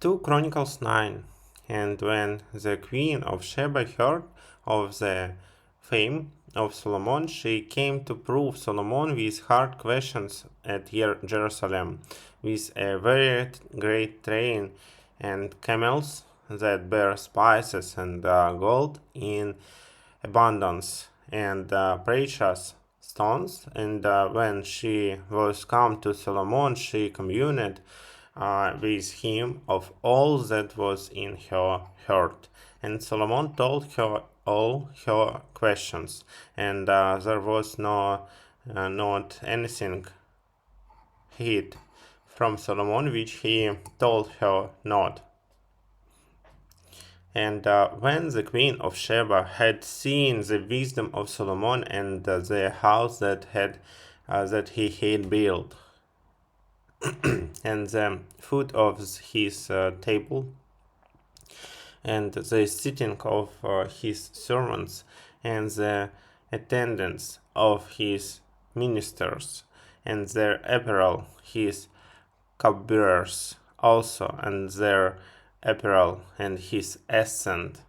2 Chronicles 9. And when the Queen of Sheba heard of the fame of Solomon, she came to prove Solomon with hard questions at Jerusalem, with a very great train and camels that bear spices and gold in abundance, and precious stones. And when she was come to Solomon, she communed with him of all that was in her heart. And Solomon told her all her questions, and there was not anything hid from Solomon which he told her not. And when the Queen of Sheba had seen the wisdom of Solomon and the house that he had built, and the food of his table, and the sitting of his servants, and the attendance of his ministers, and their apparel, his cupbearers also, and their apparel, and his ascent,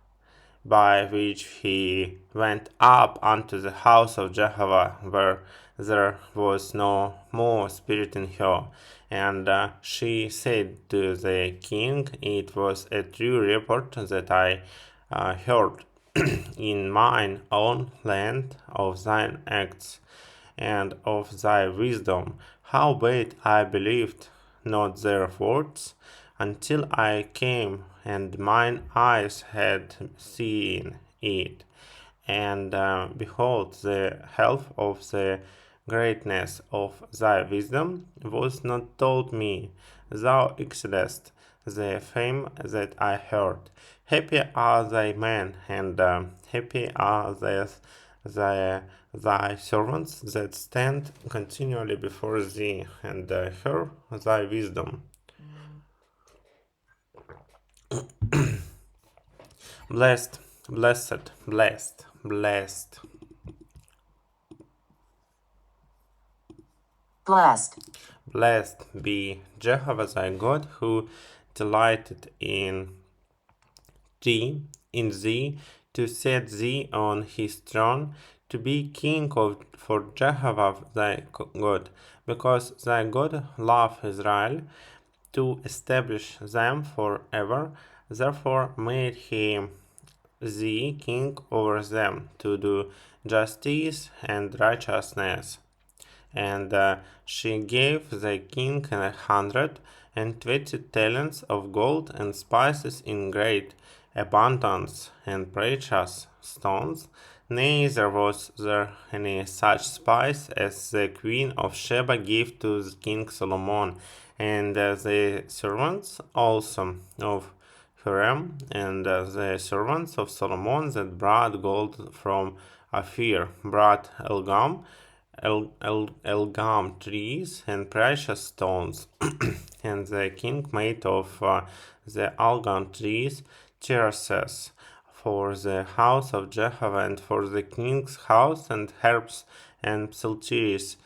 by which he went up unto the house of Jehovah, where there was no more spirit in her. And she said to the king, It was a true report that I heard in mine own land of thine acts and of thy wisdom. Howbeit I believed not their words until I came, and mine eyes had seen it. And behold, the health of the greatness of thy wisdom was not told me. Thou excellest the fame that I heard. Happy are thy men, and happy are thy servants that stand continually before thee, and hear thy wisdom. Blessed, blessed, blessed, blessed. Blessed be Jehovah thy God, who delighted in thee, to set thee on his throne, to be king for Jehovah thy God, because thy God loved Israel, to establish them forever. Therefore made he thee king over them, to do justice and righteousness. And she gave the king 120 talents of gold and spices in great abundance, and precious stones. Neither was there any such spice as the Queen of Sheba gave to King Solomon, and the servants also of Hiram, and the servants of Solomon that brought gold from Ophir brought elgam trees and precious stones. And the king made of the algam trees terraces for the house of Jehovah and for the king's house, and harps and psalteries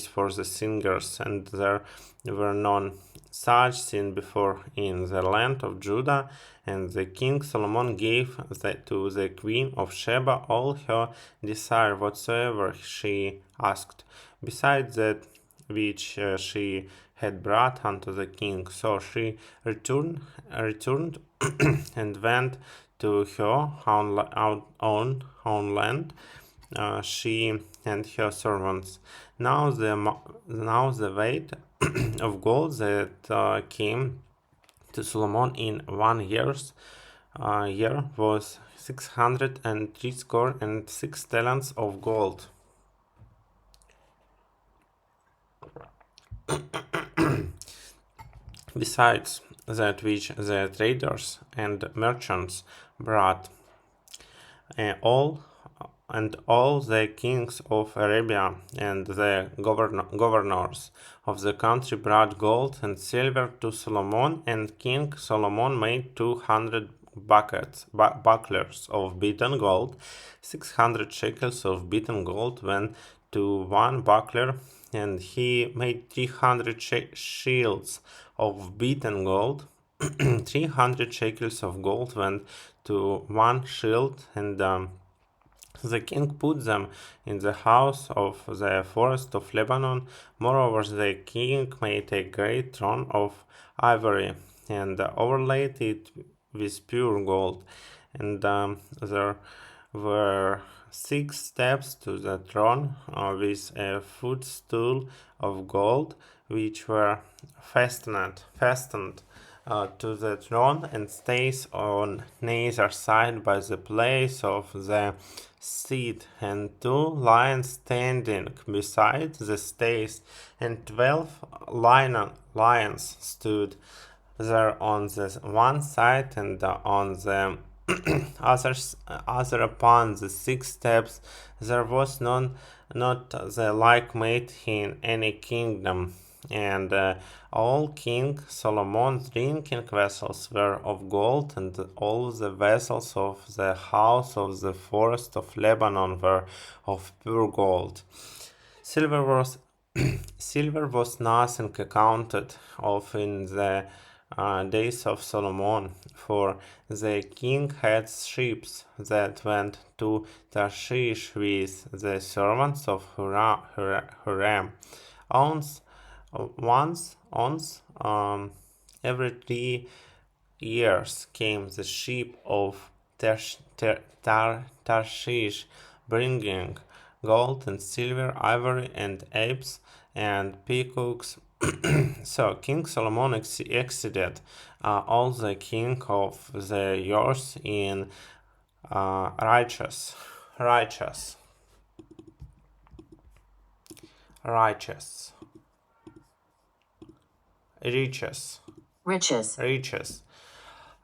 for the singers. And there were none such seen before in the land of Judah. And the king Solomon gave to the queen of Sheba all her desire whatsoever she asked, besides that which she had brought unto the king. So she returned and went to her own land, she and her servants. Now the weight of gold that came to Solomon in 1 year was 636 talents of gold. Besides that which the traders and merchants brought, all the kings of Arabia and the governors of the country brought gold and silver to Solomon, and King Solomon made 200 bucklers of beaten gold. 600 shekels of beaten gold went to one buckler, and he made 300 shields of beaten gold. 300 shekels of gold went to one shield, and the king put them in the house of the forest of Lebanon. Moreover, the king made a great throne of ivory and overlaid it with pure gold. And there were 6 steps to the throne with a footstool of gold, which were fastened to the throne and stays on neither side by the place of the seat, and 2 lions standing beside the stays, and 12 lions stood there on the one side and on the other upon the 6 steps. There was not the like made in any kingdom. And all King Solomon's drinking vessels were of gold, and all the vessels of the house of the forest of Lebanon were of pure gold. Silver was silver was nothing accounted of in the days of Solomon, for the king had ships that went to Tarshish with the servants of Huram. Once, every 3 years came the ship of Tarshish, bringing gold and silver, ivory and apes and peacocks. So King Solomon exceeded all the king of the years in righteous, righteous, righteous, riches,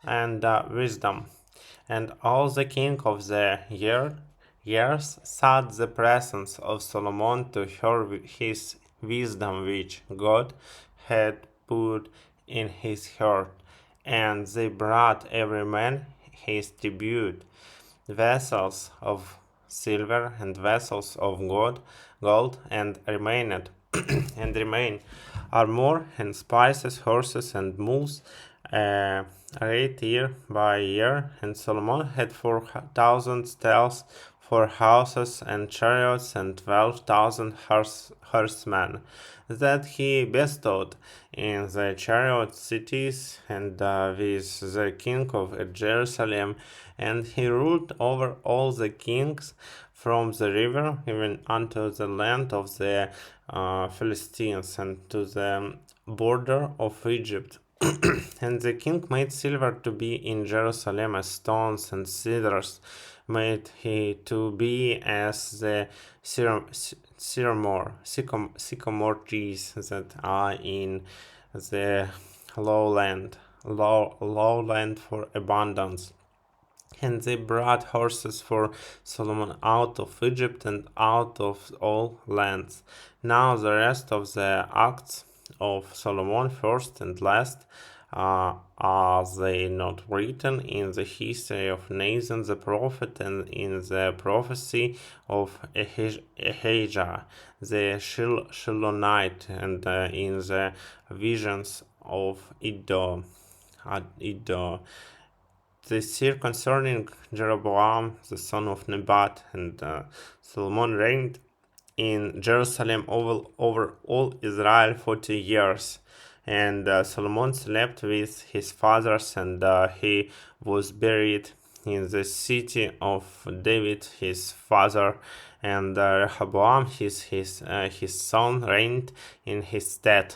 and wisdom. And all the king of the years sought the presence of Solomon to hear his wisdom which God had put in his heart, and they brought every man his tribute, vessels of silver and vessels of gold, and remained and remain armor and spices, horses and mules, rate year by year. And Solomon had 4,000 stalls for horses and chariots, and 12,000 horsemen that he bestowed in the chariot cities and with the king of Jerusalem. And he ruled over all the kings from the river even unto the land of the Philistines and to the border of Egypt. And the king made silver to be in Jerusalem as stones, and cedars made he to be as the sycamore trees that are in the lowland for abundance. And they brought horses for Solomon out of Egypt and out of all lands. Now the rest of the acts of Solomon, first and last, are they not written in the history of Nathan the prophet, and in the prophecy of Ahijah the Shilonite, and in the visions of Iddo? The seer concerning Jeroboam the son of Nebat. And Solomon reigned in Jerusalem over all Israel 40 years. And Solomon slept with his fathers, and he was buried in the city of David his father. And Rehoboam his son reigned in his stead.